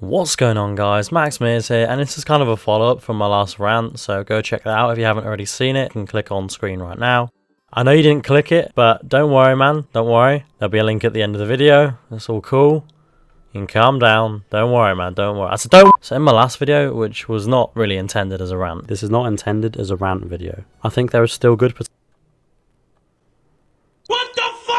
What's going on, guys? Mears here, and this is kind of a follow-up from my last rant, so go check that out if you haven't already seen it. You can click on screen right now. I know you didn't click it, but don't worry, man, don't worry. There'll be a link at the end of the video. That's all cool. You can calm down. Don't worry, man, don't worry. I said don't. So in my last video, which was not really intended as a rant. This is not intended as a rant video. I think there is still good potential.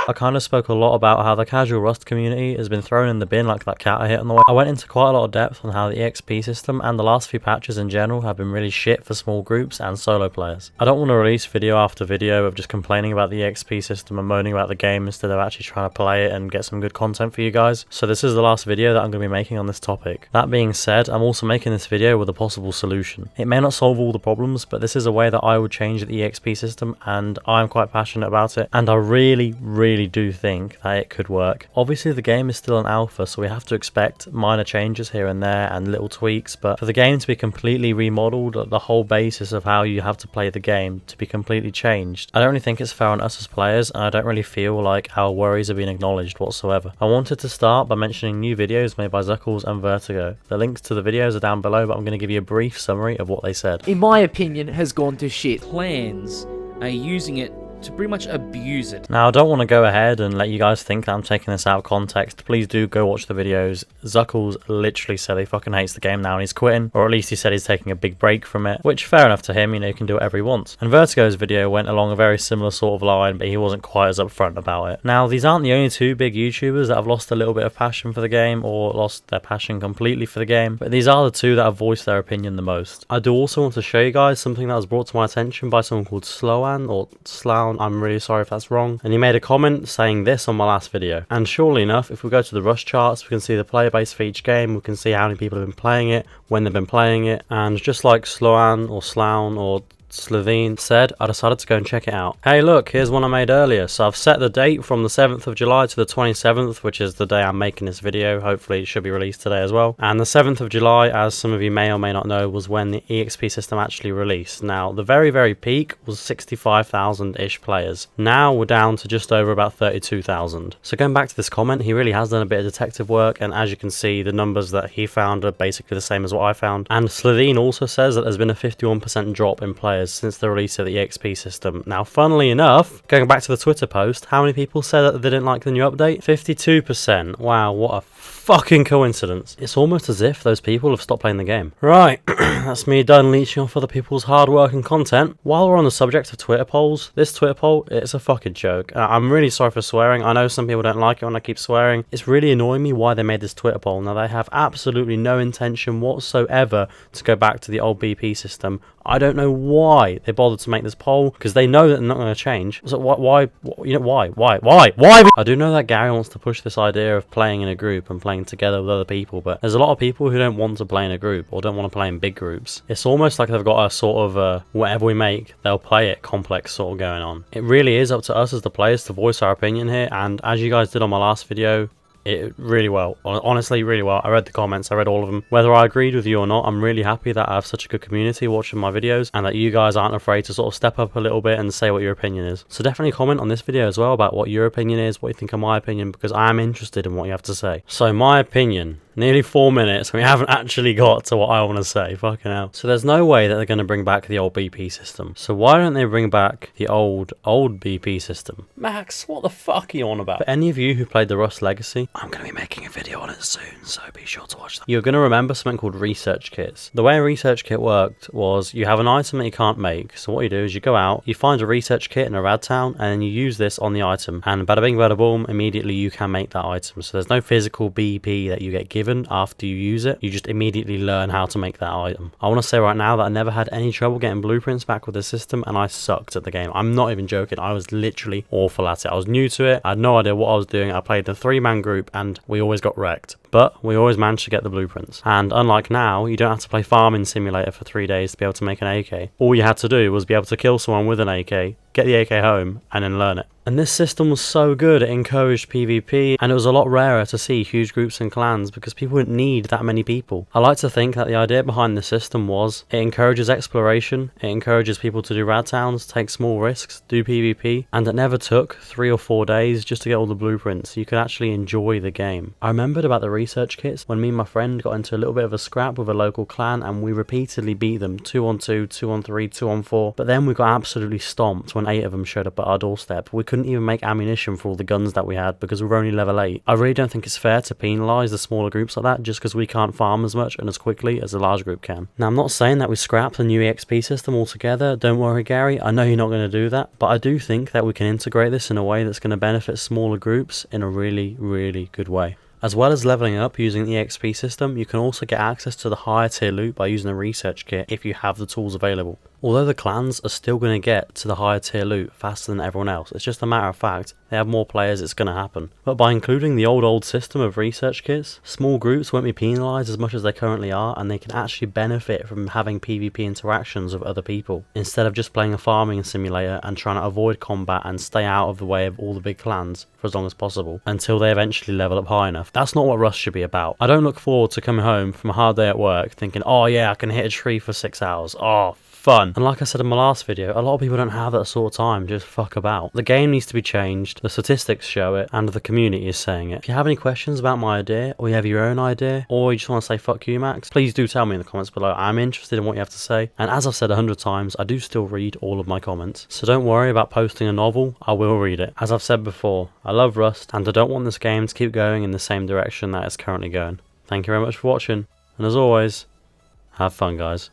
I kind of spoke a lot about how the casual Rust community has been thrown in the bin like that cat I hit on the way. I went into quite a lot of depth on how the EXP system and the last few patches in general have been really shit for small groups and solo players. I don't want to release video after video of just complaining about the EXP system and moaning about the game instead of actually trying to play it and get some good content for you guys. So this is the last video that I'm going to be making on this topic. That being said, I'm also making this video with a possible solution. It may not solve all the problems, but this is a way that I would change the EXP system, and I'm quite passionate about it, and I really do think that it could work. Obviously the game is still an alpha, so we have to expect minor changes here and there and little tweaks, but for the game to be completely remodeled, the whole basis of how you have to play the game to be completely changed, I don't really think it's fair on us as players, and I don't really feel like our worries are being acknowledged whatsoever. I wanted to start by mentioning new videos made by Zuckles and Vertiigo. The links to the videos are down below, but I'm going to give you a brief summary of what they said. In my opinion, has gone to shit. Plans are using it to pretty much abuse it. Now, I don't want to go ahead and let you guys think that I'm taking this out of context. Please do go watch the videos. Zuckles literally said he fucking hates the game now and he's quitting, or at least he said he's taking a big break from it, which fair enough to him, you know, he can do whatever he wants. And Vertigo's video went along a very similar sort of line, but he wasn't quite as upfront about it. Now, these aren't the only two big YouTubers that have lost a little bit of passion for the game, or lost their passion completely for the game, but these are the two that have voiced their opinion the most. I do also want to show you guys something that was brought to my attention by someone called Sloan, or Sloan, I'm really sorry if that's wrong, and he made a comment saying this on my last video. And surely enough, if we go to the rush charts, we can see the player base for each game, we can see how many people have been playing it, when they've been playing it, and just like Sloan or Sloan or Slovene said, I decided to go and check it out. Hey look, here's one I made earlier. So I've set the date from the 7th of July to the 27th, which is the day I'm making this video. Hopefully it should be released today as well. And the 7th of July, as some of you may or may not know, was when the EXP system actually released. Now, the very peak was 65,000-ish players. Now we're down to just over about 32,000. So going back to this comment, he really has done a bit of detective work, and as you can see, the numbers that he found are basically the same as what I found. And Slovene also says that there's been a 51% drop in players since the release of the EXP system. Now, funnily enough, going back to the Twitter post, how many people said that they didn't like the new update? 52%. Wow, what a fucking coincidence. It's almost as if those people have stopped playing the game. Right, that's me done leeching off other people's hard work and content. While we're on the subject of Twitter polls, this Twitter poll, it's a fucking joke. I'm really sorry for swearing. I know some people don't like it when I keep swearing. It's really annoying me why they made this Twitter poll. Now, they have absolutely no intention whatsoever to go back to the old BP system. I don't know why they bothered to make this poll, because they know that they're not going to change. So why? You know, why? I do know that Gary wants to push this idea of playing in a group and playing together with other people, but there's a lot of people who don't want to play in a group or don't want to play in big groups. It's almost like they've got a sort of whatever we make, they'll play it complex sort of going on. It really is up to us as the players to voice our opinion here, and as you guys did on my last video, it really well, honestly really well. I read the comments, I read all of them. Whether I agreed with you or not, I'm really happy that I have such a good community watching my videos, and that you guys aren't afraid to sort of step up a little bit and say what your opinion is. So definitely comment on this video as well about what your opinion is, what you think of my opinion, because I am interested in what you have to say. So my opinion, nearly 4 minutes, we haven't actually got to what I want to say, fucking hell. So there's no way that they're going to bring back the old BP system. So why don't they bring back the old BP system? Max, what the fuck are you on about? For any of you who played the Rust Legacy, I'm going to be making a video on it soon, so be sure to watch that. You're going to remember something called research kits. The way a research kit worked was you have an item that you can't make, so what you do is you go out, you find a research kit in a rad town, and then you use this on the item, and bada bing bada boom, immediately you can make that item. So there's no physical BP that you get given after you use it, you just immediately learn how to make that item. I want to say right now that I never had any trouble getting blueprints back with the system, and I sucked at the game. I'm not even joking, I was literally awful at it. I was new to it, I had no idea what I was doing. I played in a 3-man group and we always got wrecked, but we always managed to get the blueprints. And unlike now, you don't have to play Farming Simulator for 3 days to be able to make an AK. All you had to do was be able to kill someone with an AK, get the AK home, and then learn it. And this system was so good, it encouraged PvP, and it was a lot rarer to see huge groups and clans because people didn't need that many people. I like to think that the idea behind the system was it encourages exploration, it encourages people to do rad towns, take small risks, do PvP, and it never took 3 or 4 days just to get all the blueprints. You could actually enjoy the game. I remembered about the research kits when me and my friend got into a little bit of a scrap with a local clan, and we repeatedly beat them 2-on-2, 2-on-3, 2-on-4, but then we got absolutely stomped when 8 of them showed up at our doorstep. We couldn't even make ammunition for all the guns that we had because we were only level 8. I really don't think it's fair to penalise the smaller groups like that just because we can't farm as much and as quickly as a large group can. Now, I'm not saying that we scrap the new EXP system altogether. Don't worry, Gary, I know you're not going to do that, but I do think that we can integrate this in a way that's going to benefit smaller groups in a really, really good way. As well as leveling up using the EXP system, you can also get access to the higher tier loot by using a research kit if you have the tools available. Although the clans are still going to get to the higher tier loot faster than everyone else, it's just a matter of fact, they have more players, it's going to happen. But by including the old system of research kits, small groups won't be penalised as much as they currently are, and they can actually benefit from having PvP interactions with other people, instead of just playing a farming simulator and trying to avoid combat and stay out of the way of all the big clans for as long as possible, until they eventually level up high enough. That's not what Rust should be about. I don't look forward to coming home from a hard day at work thinking, oh yeah, I can hit a tree for 6 hours, oh fun. And like I said in my last video, a lot of people don't have that sort of time, just fuck about. The game needs to be changed, the statistics show it, and the community is saying it. If you have any questions about my idea, or you have your own idea, or you just want to say fuck you Max, please do tell me in the comments below. I'm interested in what you have to say, and as I've said 100 times, I do still read all of my comments. So don't worry about posting a novel, I will read it. As I've said before, I love Rust, and I don't want this game to keep going in the same direction that it's currently going. Thank you very much for watching, and as always, have fun guys.